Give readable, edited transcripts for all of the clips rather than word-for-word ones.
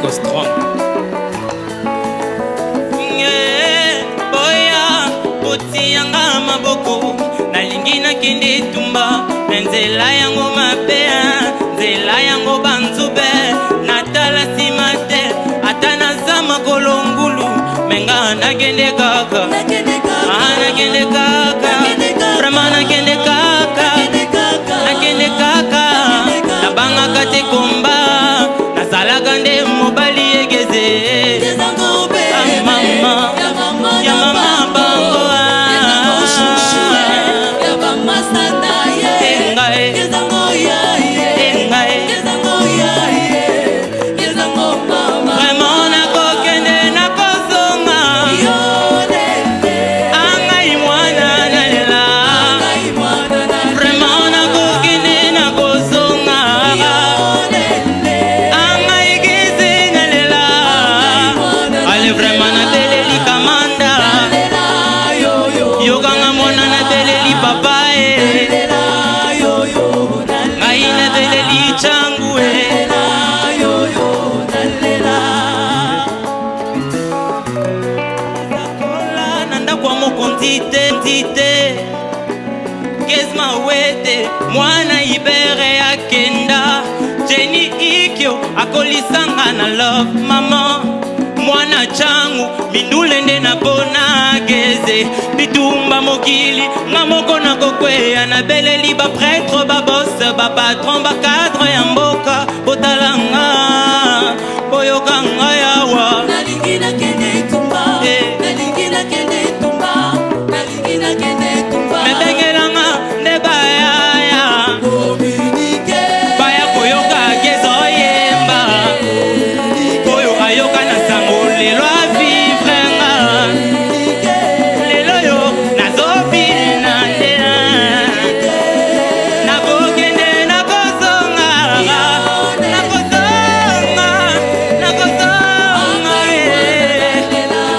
Nico Strong. Boya poti yanga maboko nalingi nakende tumba nzela yango mapea nzela yango banzube natala simate ata nazama kolongulu menga nakende kaka nakende kaka vraiment nakende kaka nakende kaka nabanga kate komba nazalaka nde mobali egeze mama ya mama bango ya mama sana ye engae engae vraiment nakokende nakozonga angai mwana nalela vraiment nakokende nakozonga angai geze nalela ale vraiment nabeleli kamanda yokanga mwana nabeleli papa ngai nabeleli changu nanda kwa mokonzi te kezma wete mwana ibere akenda jeni ikyo akolisanga na love mama mwana changu mindule nde napona geze bitumba mokili nga moko nakokweya nabeleli bapretre babose bapatron bakadre ya mboka botalanga boyokanga yawa nalingi nakende tumba nalingi nakende tumba nalingi nakende tumba mebengelanga nde bayaya baya koyoka gezo yemba oyo ayoka na sango lelo avivrenga lelo yo nazobina nde nakokende nakozonga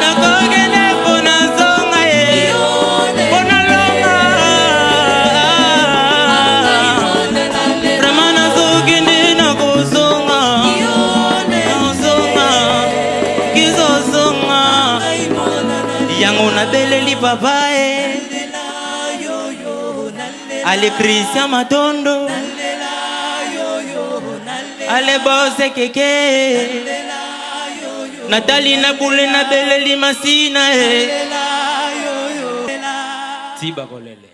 nakokende mpo nazonga mpo nalonga vraiment nazokende nakozonga kizozonga yango nabeleli papa ale Christian Matondo ale bose keke Natali na bule na beleli masina Tiba kolele